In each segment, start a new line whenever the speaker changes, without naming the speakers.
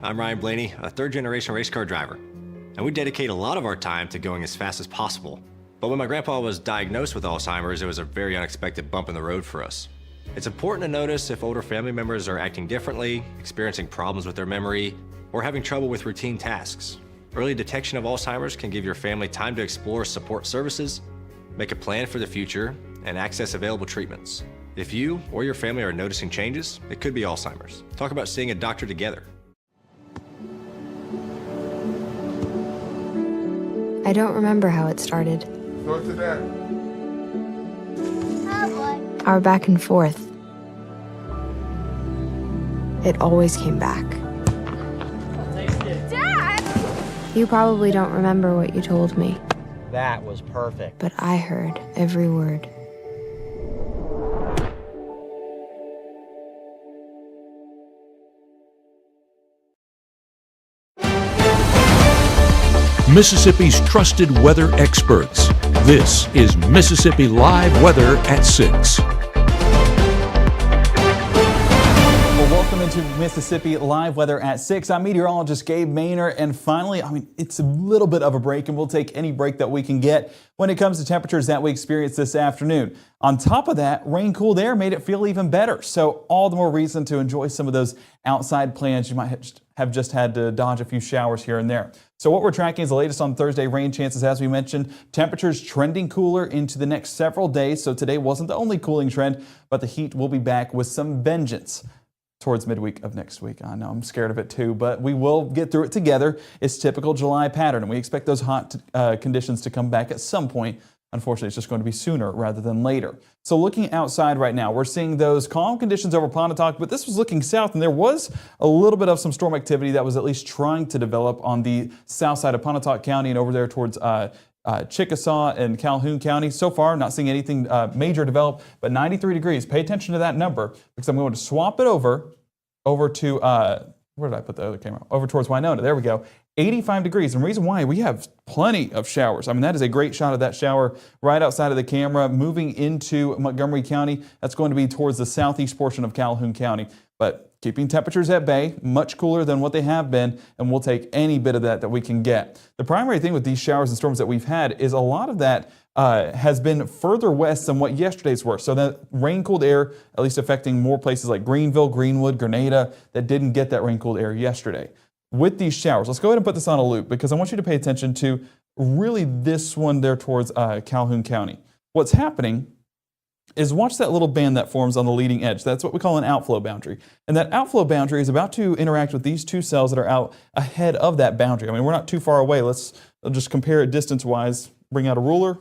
I'm Ryan Blaney, a third-generation race car driver, and we dedicate a lot of our time to going as fast as possible. But when my grandpa was diagnosed with Alzheimer's, it was a very unexpected bump in the road for us. It's important to notice if older family members are acting differently, experiencing problems with their memory, or having trouble with routine tasks. Early detection of Alzheimer's can give your family time to explore support services, make a plan for the future, and access available treatments. If you or your family are noticing changes, it could be Alzheimer's. Talk about seeing a doctor together.
I don't remember how it started.
Go to that.
Oh boy.
Our back and forth. It always came back.
Dad!
You probably don't remember what you told me,
That was perfect.
but I heard every word.
Mississippi's trusted weather experts. This is Mississippi Live Weather at 6.
Well, welcome into Mississippi Live Weather at 6. I'm meteorologist Gabe Maynor, and finally, it's a little bit of a break, and we'll take any break that we can get when it comes to temperatures that we experienced this afternoon. On top of that, rain-cooled air made it feel even better, so all the more reason to enjoy some of those outside plans. You might have just had to dodge a few showers here and there. So what we're tracking is the latest on Thursday rain chances. As we mentioned, temperatures trending cooler into the next several days. So today wasn't the only cooling trend, but the heat will be back with some vengeance towards midweek of next week. I know I'm scared of it too, but we will get through it together. It's typical July pattern, and we expect those hot conditions to come back at some point. Unfortunately, it's just going to be sooner rather than later. So looking outside right now, we're seeing those calm conditions over Pontotoc, but this was looking south, and there was a little bit of some storm activity that was at least trying to develop on the south side of Pontotoc County and over there towards Chickasaw and Calhoun County. So far, not seeing anything major develop, but 93 degrees. Pay attention to that number because I'm going to swap it over to, where did I put the other camera? Over towards Winona. There we go. 85 degrees. And the reason why, we have plenty of showers. I mean, that is a great shot of that shower right outside of the camera moving into Montgomery County. That's going to be towards the southeast portion of Calhoun County. But keeping temperatures at bay, much cooler than what they have been, and we'll take any bit of that we can get. The primary thing with these showers and storms that we've had is a lot of that has been further west than what yesterday's were. So that rain-cooled air, at least affecting more places like Greenville, Greenwood, Grenada, that didn't get that rain-cooled air yesterday. With these showers, let's go ahead and put this on a loop because I want you to pay attention to really this one there towards Calhoun County. What's happening is watch that little band that forms on the leading edge. That's what we call an outflow boundary. And that outflow boundary is about to interact with these two cells that are out ahead of that boundary. I mean, we're not too far away. Let's just compare it distance-wise. Bring out a ruler.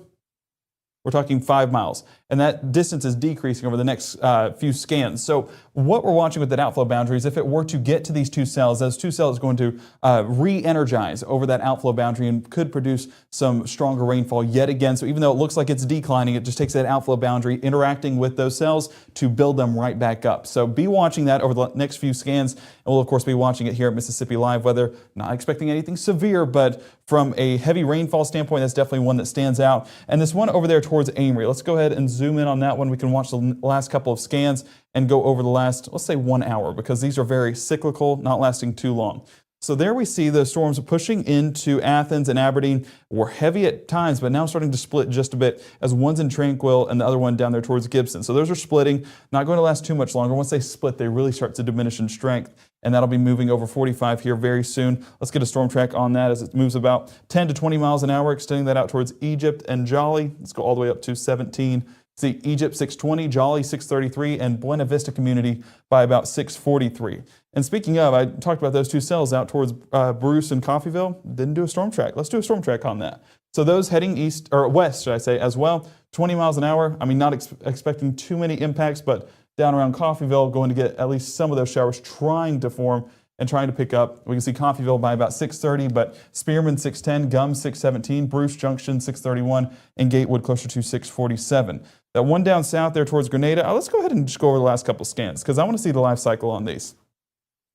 We're talking 5 miles, and that distance is decreasing over the next few scans. So what we're watching with that outflow boundary is if it were to get to these two cells, those two cells are going to re-energize over that outflow boundary and could produce some stronger rainfall yet again. So even though it looks like it's declining, it just takes that outflow boundary interacting with those cells to build them right back up. So be watching that over the next few scans, and we'll of course be watching it here at Mississippi Live Weather. Not expecting anything severe, but from a heavy rainfall standpoint, that's definitely one that stands out. And this one over there towards Amory, let's go ahead and zoom in on that one. We can watch the last couple of scans and go over the last, let's say 1 hour, because these are very cyclical, not lasting too long. So there we see the storms pushing into Athens and Aberdeen. Were heavy at times, but now starting to split just a bit as one's in Tranquil and the other one down there towards Gibson. So those are splitting, not going to last too much longer. Once they split, they really start to diminish in strength, and that'll be moving over 45 here very soon. Let's get a storm track on that as it moves about 10 to 20 miles an hour, extending that out towards Egypt and Jolly. Let's go all the way up to 17. See Egypt 620, Jolly 633, and Buena Vista Community by about 643. And speaking of, I talked about those two cells out towards Bruce and Coffeyville. Didn't do a storm track. Let's do a storm track on that. So those heading east, or west, should I say, as well, 20 miles an hour. I mean, not expecting too many impacts, but down around Coffeyville, going to get at least some of those showers trying to form and trying to pick up. We can see Coffeyville by about 630, but Spearman 610, Gum 617, Bruce Junction 631, and Gatewood closer to 647. That one down south there towards Grenada, let's go ahead and just go over the last couple scans because I want to see the life cycle on these.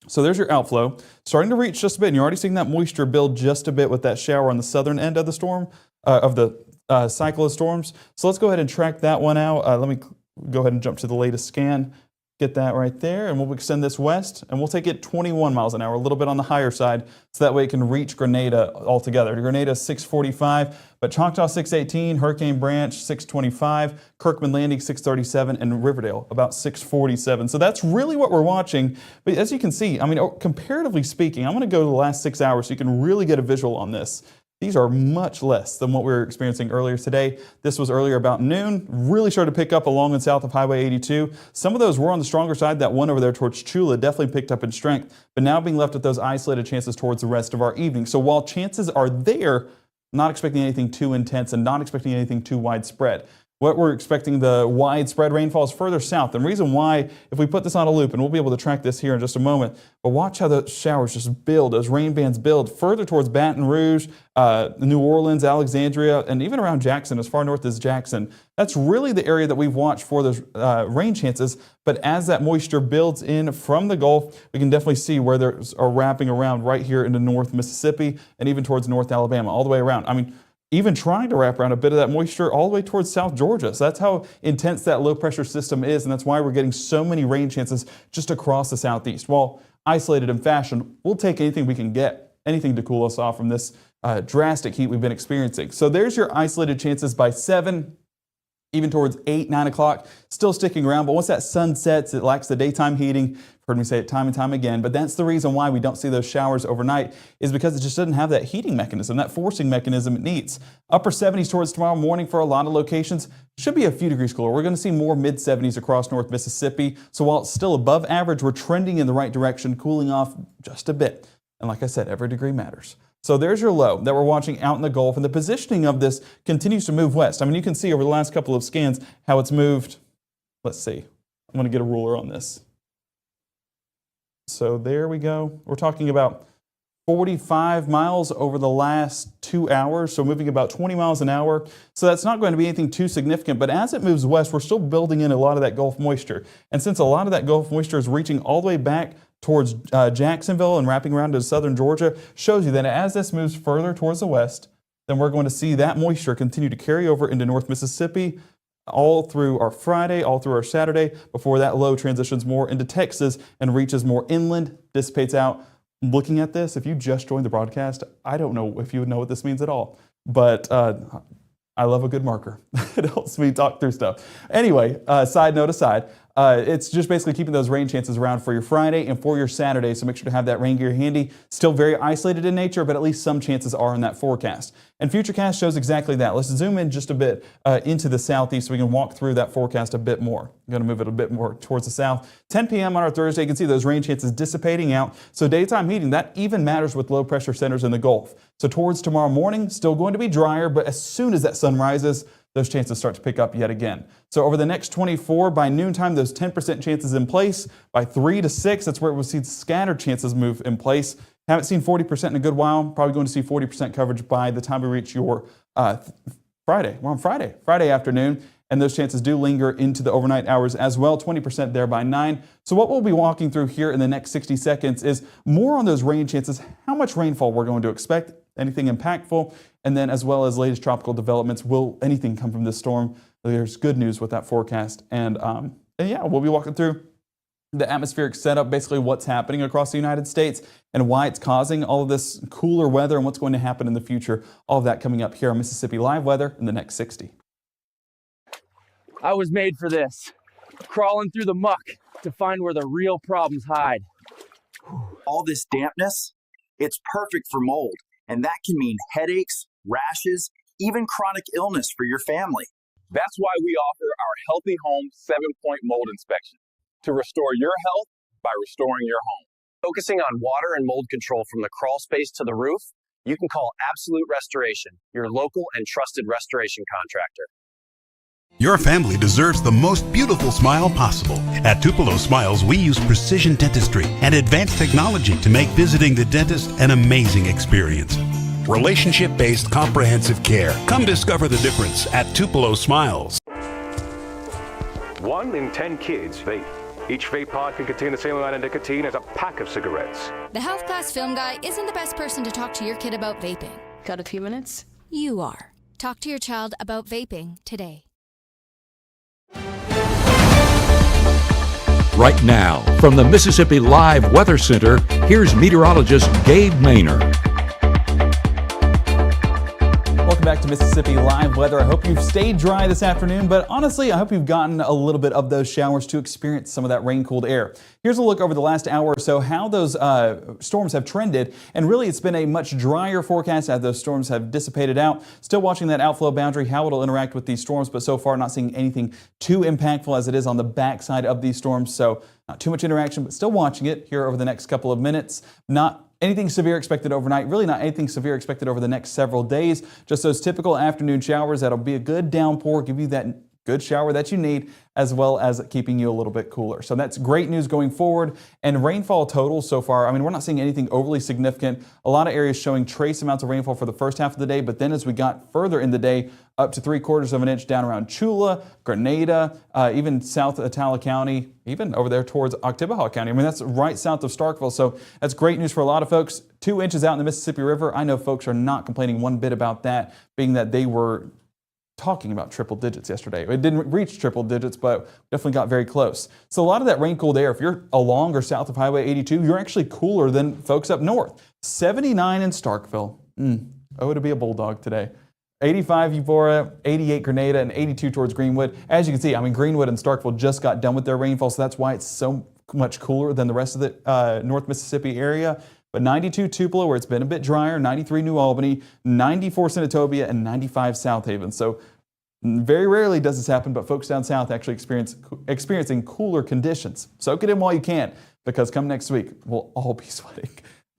So there's your outflow, starting to reach just a bit, and you're already seeing that moisture build just a bit with that shower on the southern end of the storm, of the cycle of storms. So let's go ahead and track that one out. Let me go ahead and jump to the latest scan. Get that right there, and we'll extend this west, and we'll take it 21 miles an hour, a little bit on the higher side, so that way it can reach Grenada altogether. Grenada 645, but Choctaw 618, Hurricane Branch 625, Kirkman Landing 637, and Riverdale about 647. So that's really what we're watching. But as you can see, I mean, comparatively speaking, I'm going to go to the last 6 hours so you can really get a visual on this. These are much less than what we were experiencing earlier today. This was earlier about noon. Really started to pick up along and south of Highway 82. Some of those were on the stronger side. That one over there towards Chula definitely picked up in strength, but now being left with those isolated chances towards the rest of our evening. So while chances are there, not expecting anything too intense and not expecting anything too widespread. What we're expecting, the widespread rainfall, is further south. And the reason why, if we put this on a loop, and we'll be able to track this here in just a moment, but watch how the showers just build, those rain bands build further towards Baton Rouge, New Orleans, Alexandria, and even around Jackson, as far north as Jackson. That's really the area that we've watched for those rain chances. But as that moisture builds in from the Gulf, we can definitely see where they are wrapping around right here into North Mississippi and even towards North Alabama, all the way around. I mean, even trying to wrap around a bit of that moisture all the way towards South Georgia. So that's how intense that low pressure system is, and that's why we're getting so many rain chances just across the southeast. While isolated in fashion, we'll take anything we can get, anything to cool us off from this drastic heat we've been experiencing. So there's your isolated chances by 7, even towards 8, 9 o'clock, still sticking around. But once that sun sets, it lacks the daytime heating. Heard me say it time and time again, but that's the reason why we don't see those showers overnight, is because it just doesn't have that heating mechanism, that forcing mechanism it needs. Upper 70s towards tomorrow morning for a lot of locations. Should be a few degrees cooler. We're going to see more mid 70s across North Mississippi. So while it's still above average, we're trending in the right direction, cooling off just a bit. And like I said, every degree matters. So there's your low that we're watching out in the Gulf, and the positioning of this continues to move west. I mean, you can see over the last couple of scans how it's moved. Let's see. I'm going to get a ruler on this. So there we go. We're talking about 45 miles over the last 2 hours, so moving about 20 miles an hour. So that's not going to be anything too significant, but as it moves west, we're still building in a lot of that Gulf moisture. And since a lot of that Gulf moisture is reaching all the way back towards Jacksonville and wrapping around to southern Georgia, shows you that as this moves further towards the west, then we're going to see that moisture continue to carry over into North Mississippi, all through our Friday, all through our Saturday, before that low transitions more into Texas and reaches more inland, dissipates out. Looking at this, if you just joined the broadcast, I don't know if you would know what this means at all, but I love a good marker. It helps me talk through stuff. Anyway, side note aside, it's just basically keeping those rain chances around for your Friday and for your Saturday, so make sure to have that rain gear handy. Still very isolated in nature, but at least some chances are in that forecast. And Futurecast shows exactly that. Let's zoom in just a bit into the southeast so we can walk through that forecast a bit more. I'm going to move it a bit more towards the south. 10 p.m. on our Thursday, you can see those rain chances dissipating out. So daytime heating, that even matters with low pressure centers in the Gulf. So towards tomorrow morning, still going to be drier, but as soon as that sun rises, those chances start to pick up yet again. So over the next 24, by noontime, those 10% chances in place. By 3 to 6, that's where we'll see scattered chances move in place. Haven't seen 40% in a good while. Probably going to see 40% coverage by the time we reach your Friday. We're on Friday afternoon, and those chances do linger into the overnight hours as well. 20% there by 9. So what we'll be walking through here in the next 60 seconds is more on those rain chances, how much rainfall we're going to expect, anything impactful, and then as well as latest tropical developments. Will anything come from this storm? There's good news with that forecast. And yeah, we'll be walking through the atmospheric setup, basically what's happening across the United States and why it's causing all of this cooler weather and what's going to happen in the future. All of that coming up here on Mississippi Live Weather in the next 60.
I was made for this, crawling through the muck to find where the real problems hide.
All this dampness, it's perfect for mold, and that can mean headaches, rashes, even chronic illness for your family.
That's why we offer our Healthy Home 7-point mold inspection, to restore your health by restoring your home.
Focusing on water and mold control from the crawl space to the roof, you can call Absolute Restoration, your local and trusted restoration contractor.
Your family deserves the most beautiful smile possible. At Tupelo Smiles, we use precision dentistry and advanced technology to make visiting the dentist an amazing experience. Relationship-based comprehensive care. Come discover the difference at Tupelo Smiles.
1 in 10 kids vape. Each vape pod can contain the same amount of nicotine as a pack of cigarettes.
The Health Class Film Guy isn't the best person to talk to your kid about vaping. Got a few minutes? You are. Talk to your child about vaping today.
Right now, from the Mississippi Live Weather Center, here's meteorologist Gabe Maynor.
Welcome back to Mississippi Live Weather. I hope you've stayed dry this afternoon, but honestly, I hope you've gotten a little bit of those showers to experience some of that rain-cooled air. Here's a look over the last hour or so how those storms have trended, and really it's been a much drier forecast as those storms have dissipated out. Still watching that outflow boundary, how it'll interact with these storms, but so far not seeing anything too impactful as it is on the backside of these storms, so not too much interaction, but still watching it here over the next couple of minutes. Not anything severe expected overnight, really not anything severe expected over the next several days. Just those typical afternoon showers that'll be a good downpour, give you that good shower that you need, as well as keeping you a little bit cooler. So that's great news going forward. And rainfall totals so far, I mean, we're not seeing anything overly significant. A lot of areas showing trace amounts of rainfall for the first half of the day, but then as we got further in the day, up to 3/4 of an inch down around Chula, Grenada, even south of Attala County, even over there towards Oktibbeha County. I mean, that's right south of Starkville. So that's great news for a lot of folks. 2 inches out in the Mississippi River. I know folks are not complaining one bit about that, being that they were talking about triple digits yesterday. It didn't reach triple digits, but definitely got very close. So a lot of that rain-cooled air, if you're along or south of Highway 82, you're actually cooler than folks up north. 79 in Starkville. Oh, to be a bulldog today. 85 Eupora, 88 Grenada, and 82 towards Greenwood. As you can see, I mean, Greenwood and Starkville just got done with their rainfall, so that's why it's so much cooler than the rest of the North Mississippi area. But 92 Tupelo, where it's been a bit drier, 93 New Albany, 94 Senatobia, and 95 South Haven. So very rarely does this happen, but folks down south actually experiencing cooler conditions. Soak it in while you can, because come next week, we'll all be sweating.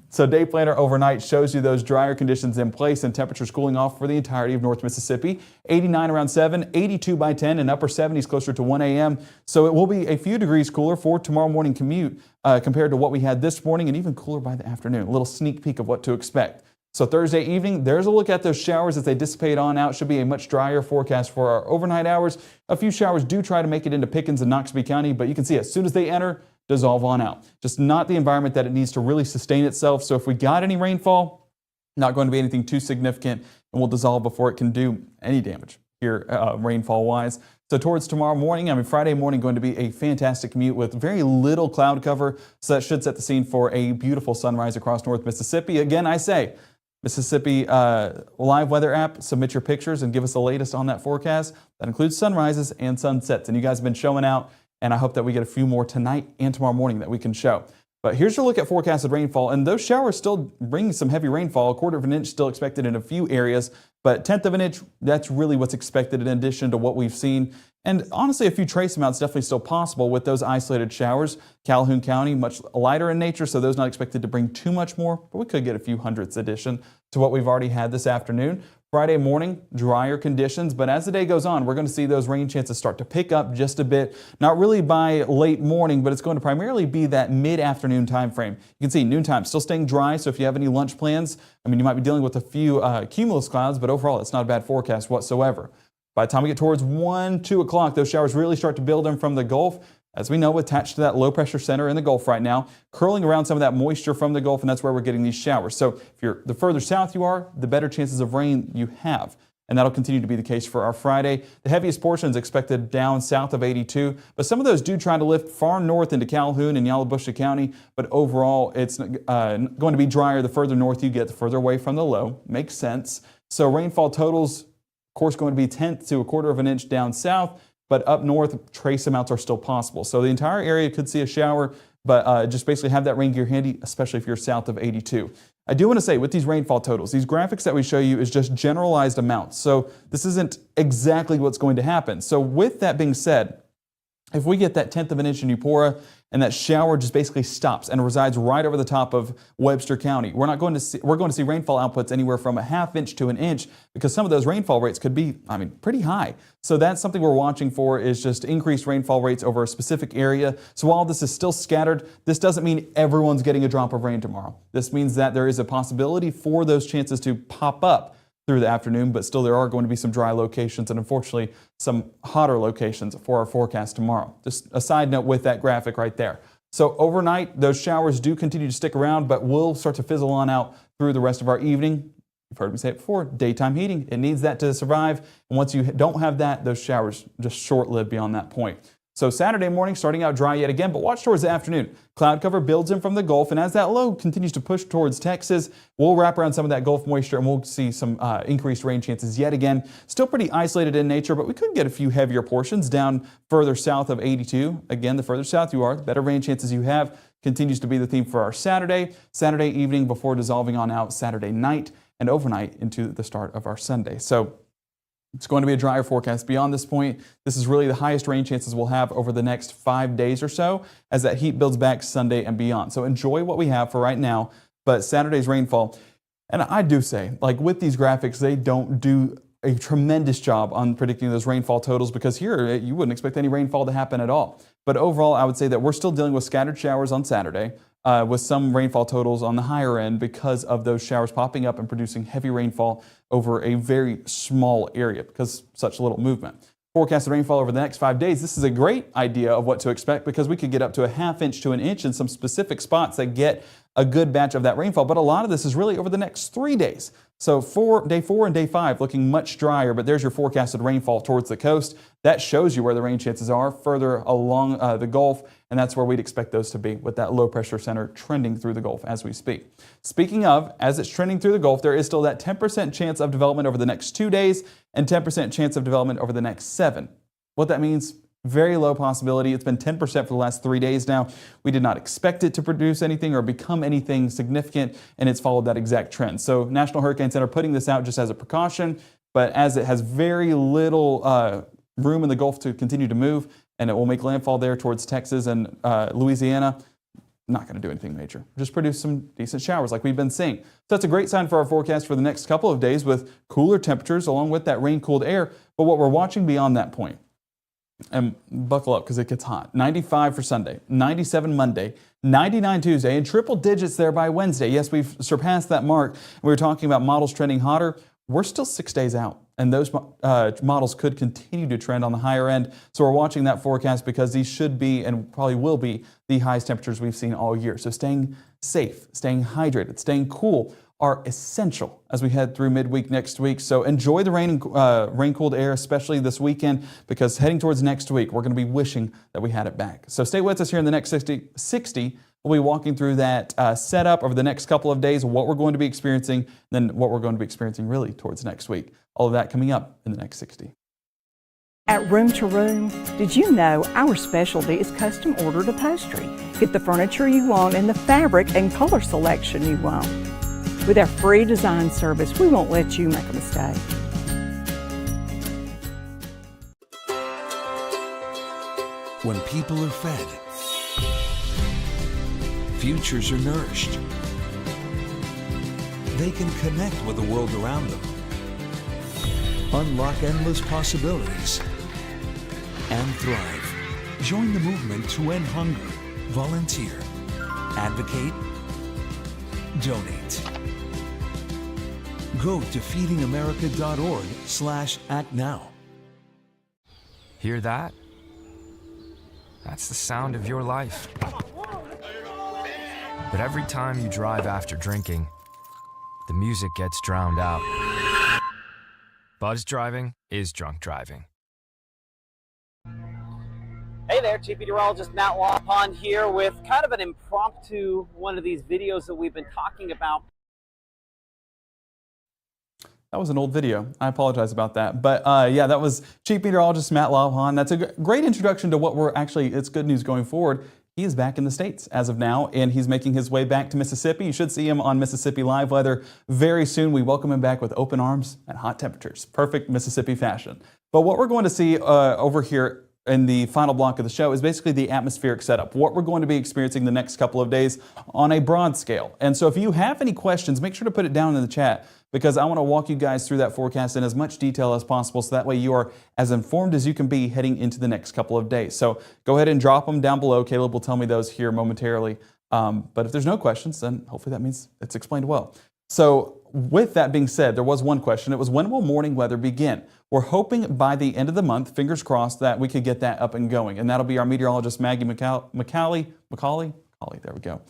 So day planner overnight shows you those drier conditions in place and temperatures cooling off for the entirety of North Mississippi. 89 around 7, 82 by 10, and upper 70s closer to 1 a.m. So it will be a few degrees cooler for tomorrow morning commute compared to what we had this morning, and even cooler by the afternoon. A little sneak peek of what to expect. So Thursday evening, there's a look at those showers as they dissipate on out. Should be a much drier forecast for our overnight hours. A few showers do try to make it into Pickens and Noxubee County, but you can see as soon as they enter, dissolve on out. Just not the environment that it needs to really sustain itself. So if we got any rainfall, not going to be anything too significant, and will dissolve before it can do any damage here rainfall-wise. So towards tomorrow morning, I mean Friday morning, going to be a fantastic commute with very little cloud cover. So that should set the scene for a beautiful sunrise across North Mississippi. Again, I say, Mississippi Live Weather app, submit your pictures and give us the latest on that forecast. That includes sunrises and sunsets. And you guys have been showing out, and I hope that we get a few more tonight and tomorrow morning that we can show. But here's your look at forecasted rainfall, and those showers still bring some heavy rainfall. 1/4 of an inch still expected in a few areas, but 1/10 of an inch, that's really what's expected in addition to what we've seen. And honestly, a few trace amounts definitely still possible with those isolated showers. Calhoun County, much lighter in nature, so those not expected to bring too much more, but we could get a few hundredths addition to what we've already had this afternoon. Friday morning, drier conditions, but as the day goes on, we're going to see those rain chances start to pick up just a bit. Not really by late morning, but it's going to primarily be that mid-afternoon time frame. You can see noontime still staying dry, so if you have any lunch plans, I mean, you might be dealing with a few cumulus clouds, but overall, it's not a bad forecast whatsoever. By the time we get towards 1, 2 o'clock, those showers really start to build in from the Gulf. As we know, attached to that low pressure center in the Gulf right now, curling around some of that moisture from the Gulf, and that's where we're getting these showers. So if you're the further south you are, the better chances of rain you have. And that'll continue to be the case for our Friday. The heaviest portions expected down south of 82, but some of those do try to lift far north into Calhoun and Yalobusha County, but overall it's going to be drier the further north you get, the further away from the low. Makes sense. So rainfall totals, of course, going to be 1/10 to 1/4 of an inch down south. But up north, trace amounts are still possible. So the entire area could see a shower, but just basically have that rain gear handy, especially if you're south of 82. I do want to say with these rainfall totals, these graphics that we show you is just generalized amounts. So this isn't exactly what's going to happen. So with that being said, if we get that 1/10 of an inch in Eupora and that shower just basically stops and resides right over the top of Webster County, we're going to see rainfall outputs anywhere from a 1/2 inch to an inch, because some of those rainfall rates could be, I mean, pretty high. So that's something we're watching for, is just increased rainfall rates over a specific area. So while this is still scattered, this doesn't mean everyone's getting a drop of rain tomorrow. This means that there is a possibility for those chances to pop up through the afternoon, but still there are going to be some dry locations and unfortunately some hotter locations for our forecast tomorrow. Just a side note with that graphic right there. So overnight, those showers do continue to stick around, but will start to fizzle on out through the rest of our evening. You've heard me say it before, daytime heating. It needs that to survive. And once you don't have that, those showers just short-lived beyond that point. So Saturday morning starting out dry yet again, but watch towards the afternoon. Cloud cover builds in from the Gulf, and as that low continues to push towards Texas, we'll wrap around some of that Gulf moisture and we'll see some increased rain chances yet again. Still pretty isolated in nature, but we could get a few heavier portions down further south of 82. Again, the further south you are, the better rain chances you have. Continues to be the theme for our Saturday evening before dissolving on out Saturday night and overnight into the start of our Sunday. So it's going to be a drier forecast beyond this point. This is really the highest rain chances we'll have over the next 5 days or so as that heat builds back Sunday and beyond. So enjoy what we have for right now, but Saturday's rainfall, and I do say, like with these graphics, they don't do a tremendous job on predicting those rainfall totals because here you wouldn't expect any rainfall to happen at all. But overall, I would say that we're still dealing with scattered showers on Saturday with some rainfall totals on the higher end because of those showers popping up and producing heavy rainfall over a very small area because such little movement. Forecasted rainfall over the next 5 days. This is a great idea of what to expect because we could get up to a ½ inch to an inch in some specific spots that get a good batch of that rainfall. But a lot of this is really over the next 3 days. So day 4 and day 5 looking much drier, but there's your forecasted rainfall towards the coast. That shows you where the rain chances are further along the Gulf, and that's where we'd expect those to be with that low pressure center trending through the Gulf as we speak. Speaking of, as it's trending through the Gulf, there is still that 10% chance of development over the next 2 days and 10% chance of development over the next 7. What that means, very low possibility. It's been 10% for the last 3 days now. We did not expect it to produce anything or become anything significant, and it's followed that exact trend. So National Hurricane Center putting this out just as a precaution, but as it has very little room in the Gulf to continue to move, and it will make landfall there towards Texas and Louisiana, not going to do anything major. Just produce some decent showers like we've been seeing. So that's a great sign for our forecast for the next couple of days with cooler temperatures along with that rain-cooled air. But what we're watching beyond that point, and buckle up because it gets hot. 95 for Sunday, 97 Monday, 99 Tuesday, and triple digits there by Wednesday. Yes, we've surpassed that mark. We were talking about models trending hotter. We're still 6 days out, and those models could continue to trend on the higher end. So we're watching that forecast because these should be and probably will be the highest temperatures we've seen all year. So staying safe, staying hydrated, staying cool are essential as we head through midweek next week. So enjoy the rain-cooled air, especially this weekend, because heading towards next week, we're going to be wishing that we had it back. So stay with us here in the next 60. We'll be walking through that setup over the next couple of days, what we're going to be experiencing, then what we're going to be experiencing really towards next week. All of that coming up in the next 60.
At Room to Room, did you know our specialty is custom ordered upholstery? Get the furniture you want and the fabric and color selection you want. With our free design service, we won't let you make a mistake.
When people are fed, futures are nourished. They can connect with the world around them, unlock endless possibilities, and thrive. Join the movement to end hunger. Volunteer. Advocate. Donate. Go to feedingamerica.org/act now.
Hear that? That's the sound of your life. But every time you drive after drinking, the music gets drowned out. Buzz driving is drunk driving.
Hey there, Chief Meteorologist Matt Lawpond here with kind of an impromptu one of these videos that we've been talking about.
That was an old video. I apologize about that. But yeah, that was Chief Meteorologist Matt Lawpond. That's a great introduction to what it's good news going forward. He is back in the States as of now, and he's making his way back to Mississippi. You should see him on Mississippi Live Weather very soon. We welcome him back with open arms and hot temperatures. Perfect Mississippi fashion. But what we're going to see over here in the final block of the show is basically the atmospheric setup, what we're going to be experiencing the next couple of days on a broad scale. And so if you have any questions, make sure to put it down in the chat, because I want to walk you guys through that forecast in as much detail as possible so that way you are as informed as you can be heading into the next couple of days. So go ahead and drop them down below. Caleb will tell me those here momentarily. But if there's no questions, then hopefully that means it's explained well. So with that being said, there was one question. It was, when will morning weather begin? We're hoping by the end of the month, fingers crossed, that we could get that up and going. And that'll be our meteorologist, Maggie Macaulay, there we go.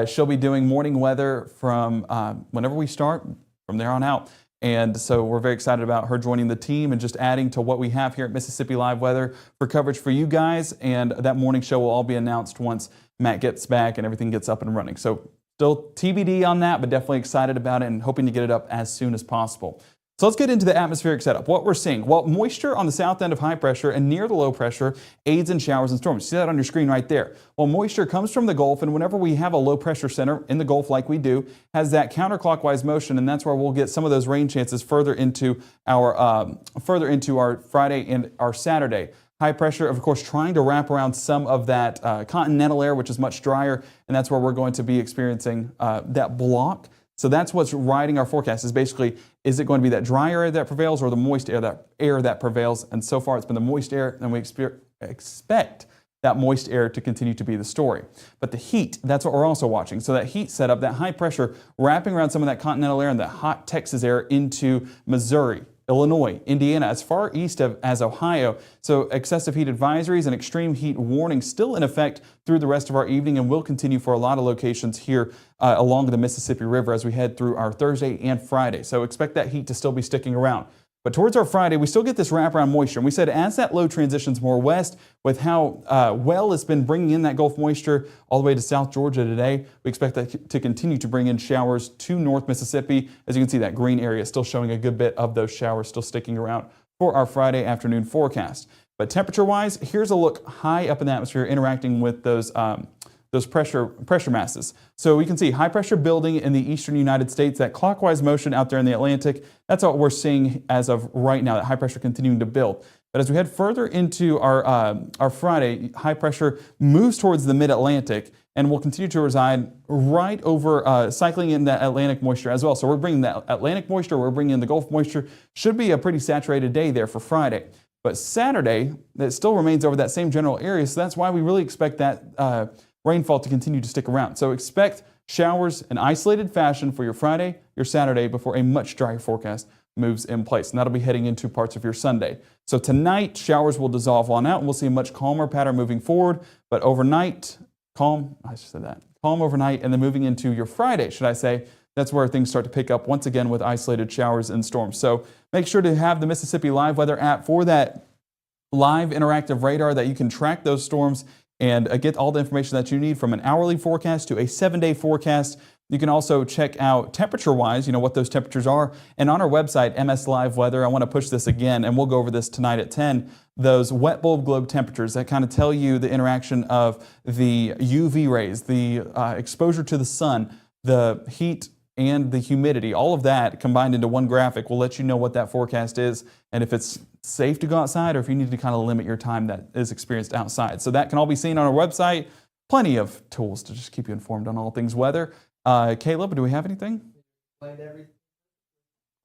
She'll be doing morning weather from whenever we start, from there on out. And so we're very excited about her joining the team and just adding to what we have here at Mississippi Live Weather for coverage for you guys. And that morning show will all be announced once Matt gets back and everything gets up and running. So still TBD on that, but definitely excited about it and hoping to get it up as soon as possible. So let's get into the atmospheric setup. What we're seeing, well, moisture on the south end of high pressure and near the low pressure aids in showers and storms. See that on your screen right there. Well, moisture comes from the Gulf, and whenever we have a low pressure center in the Gulf like we do, has that counterclockwise motion, and that's where we'll get some of those rain chances further into our Friday and our Saturday. High pressure, of course, trying to wrap around some of that continental air, which is much drier, and that's where we're going to be experiencing that block. So that's what's riding our forecast, is basically, is it going to be that dry air that prevails or the moist air that prevails? And so far it's been the moist air, and we expect that moist air to continue to be the story. But the heat, that's what we're also watching. So that heat setup, that high pressure wrapping around some of that continental air and that hot Texas air into Missouri, Illinois, Indiana, as far east as Ohio. So excessive heat advisories and extreme heat warnings still in effect through the rest of our evening and will continue for a lot of locations here along the Mississippi River as we head through our Thursday and Friday. So expect that heat to still be sticking around. But towards our Friday, we still get this wraparound moisture. And we said as that low transitions more west, with how well it's been bringing in that Gulf moisture all the way to South Georgia today, we expect that to continue to bring in showers to North Mississippi. As you can see, that green area is still showing a good bit of those showers still sticking around for our Friday afternoon forecast. But temperature-wise, here's a look high up in the atmosphere interacting with those pressure masses. So we can see high pressure building in the eastern United States, that clockwise motion out there in the Atlantic. That's what we're seeing as of right now, that high pressure continuing to build. But as we head further into our Friday, high pressure moves towards the mid-Atlantic and will continue to reside right over, cycling in that Atlantic moisture as well. So we're bringing that Atlantic moisture, we're bringing in the Gulf moisture. Should be a pretty saturated day there for Friday. But Saturday, that still remains over that same general area, so that's why we really expect that rainfall to continue to stick around. So expect showers in isolated fashion for your Friday, your Saturday, before a much drier forecast moves in place. And that'll be heading into parts of your Sunday. So tonight, showers will dissolve on out, and we'll see a much calmer pattern moving forward. But overnight, calm overnight, and then moving into your Friday, should I say, that's where things start to pick up once again with isolated showers and storms. So make sure to have the Mississippi Live Weather app for that live interactive radar that you can track those storms and get all the information that you need from an hourly forecast to a 7-day forecast. You can also check out temperature-wise, what those temperatures are. And on our website, MS Live Weather, I want to push this again, and we'll go over this tonight at 10, those wet bulb globe temperatures that kind of tell you the interaction of the UV rays, the exposure to the sun, the heat, and the humidity. All of that combined into one graphic will let you know what that forecast is and if it's safe to go outside or if you need to kind of limit your time that is experienced outside. So that can all be seen on our website. Plenty of tools to just keep you informed on all things weather. Caleb, do we have anything?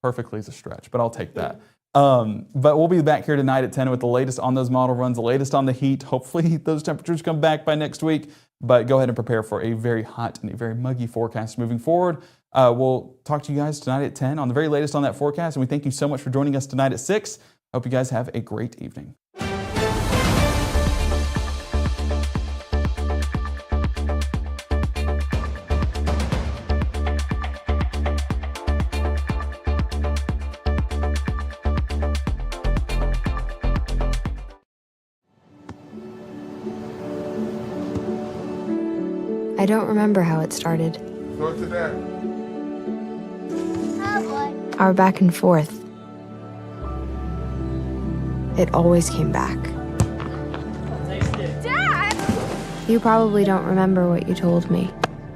Perfectly is a stretch, but I'll take that. But we'll be back here tonight at 10 with the latest on those model runs, the latest on the heat. Hopefully those temperatures come back by next week, but go ahead and prepare for a very hot and a very muggy forecast moving forward. We'll talk to you guys tonight at 10 on the very latest on that forecast, and we thank you so much for joining us tonight at 6. Hope you guys have a great evening.
I don't remember how it started.
Go to that.
Our back and forth. It always came back.
Dad!
You probably don't remember what you told me,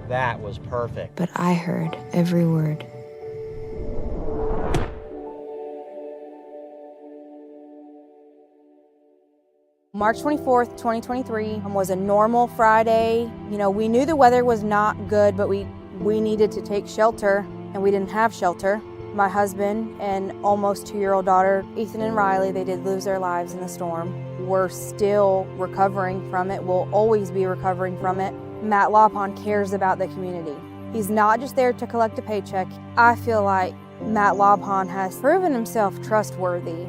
That was perfect.
but I heard every word.
March 24th, 2023 was a normal Friday. We knew the weather was not good, but we needed to take shelter, and we didn't have shelter. My husband and almost 2-year-old daughter, Ethan and Riley, they did lose their lives in the storm. We're still recovering from it. We'll always be recovering from it. Matt Laupon cares about the community. He's not just there to collect a paycheck. I feel like Matt Laupon has proven himself trustworthy.